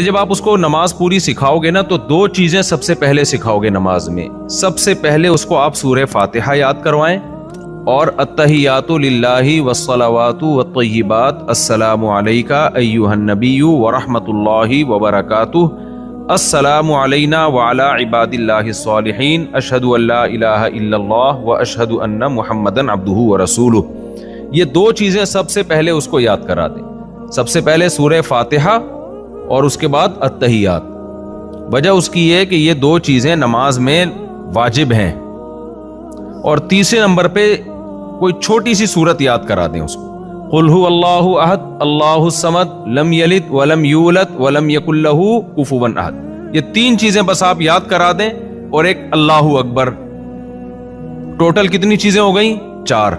جب آپ اس کو نماز پوری سکھاؤ گے نا تو دو چیزیں سب سے پہلے سکھاؤ گے نماز میں. سب سے پہلے اس کو آپ سورہ فاتحہ یاد کروائیں اور التحیات للہ والصلوات والطیبات السلام علیک ایھا النبی ورحمۃ اللہ وبرکاتہ السلام علینا وعلی عباد اللہ الصالحین اشہد ان لا الہ الا اللہ واشہد ان محمدا عبدہ ورسولہ. یہ دو چیزیں سب سے پہلے اس کو یاد کرا دیں. سب سے پہلے سورہ فاتحہ اور اس کے بعد التحیات. وجہ اس کی یہ کہ یہ دو چیزیں نماز میں واجب ہیں. اور تیسرے نمبر پہ کوئی چھوٹی سی سورت یاد کرا دیں اس کو. قل هو اللہ احد اللہ الصمد لم یلد ولم یولد ولم یکن لہ کفوا احد. یہ تین چیزیں بس آپ یاد کرا دیں اور ایک اللہ اکبر. ٹوٹل کتنی چیزیں ہو گئیں؟ 4.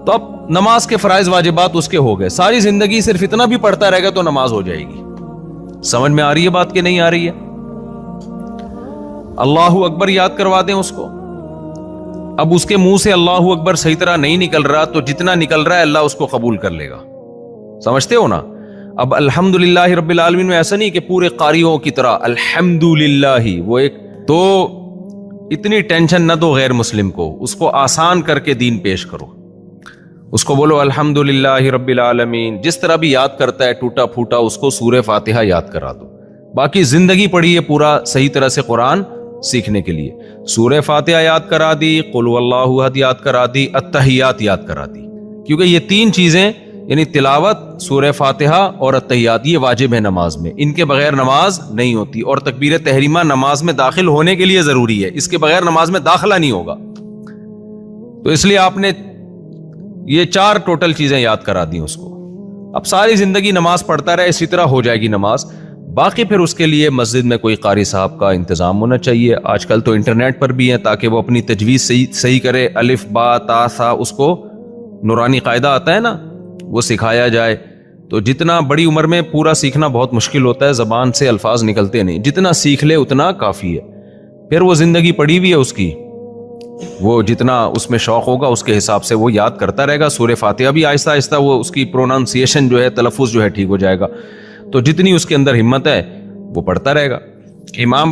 تو اب نماز کے فرائض واجبات اس کے ہو گئے. ساری زندگی صرف اتنا بھی پڑھتا رہے گا تو نماز ہو جائے گی. سمجھ میں آ رہی ہے بات کہ نہیں آ رہی ہے؟ اللہ اکبر یاد کروا دیں اس کو. اب اس کے منہ سے اللہ اکبر صحیح طرح نہیں نکل رہا تو جتنا نکل رہا ہے اللہ اس کو قبول کر لے گا. سمجھتے ہو نا؟ اب الحمدللہ رب العالمین میں ایسا نہیں کہ پورے قاریوں کی طرح الحمدللہ وہ ایک. تو اتنی ٹینشن نہ دو غیر مسلم کو. اس کو آسان کر کے دین پیش کرو. اس کو بولو الحمدللہ رب العالمین. جس طرح بھی یاد کرتا ہے ٹوٹا پھوٹا اس کو سورہ فاتحہ یاد کرا دو. باقی زندگی پڑھی ہے پورا صحیح طرح سے قرآن سیکھنے کے لیے. سورہ فاتحہ یاد کرا دی, قل هو اللہ احد یاد کرا دی, التحیات یاد کرا دی. کیونکہ یہ تین چیزیں یعنی تلاوت, سورہ فاتحہ اور التحیات یہ واجب ہے نماز میں. ان کے بغیر نماز نہیں ہوتی. اور تکبیر تحریمہ نماز میں داخل ہونے کے لیے ضروری ہے. اس کے بغیر نماز میں داخلہ نہیں ہوگا. تو اس لیے آپ نے یہ 4 ٹوٹل چیزیں یاد کرا دی اس کو. اب ساری زندگی نماز پڑھتا رہے, اسی طرح ہو جائے گی نماز. باقی پھر اس کے لیے مسجد میں کوئی قاری صاحب کا انتظام ہونا چاہیے. آج کل تو انٹرنیٹ پر بھی ہیں تاکہ وہ اپنی تجویز صحیح کرے. الف با تا سا اس کو نورانی قاعدہ آتا ہے نا, وہ سکھایا جائے. تو جتنا بڑی عمر میں پورا سیکھنا بہت مشکل ہوتا ہے, زبان سے الفاظ نکلتے نہیں. جتنا سیکھ لے اتنا کافی ہے. پھر وہ زندگی پڑھی ہوئی ہے اس کی, وہ جتنا اس میں شوق ہوگا اس کے حساب سے وہ یاد کرتا رہے گا. سورہ فاتحہ بھی آہستہ آہستہ وہ اس کی پروننسیشن جو ہے, تلفظ جو ہے ٹھیک ہو جائے گا. تو جتنی اس کے اندر ہمت ہے وہ پڑھتا رہے گا. امام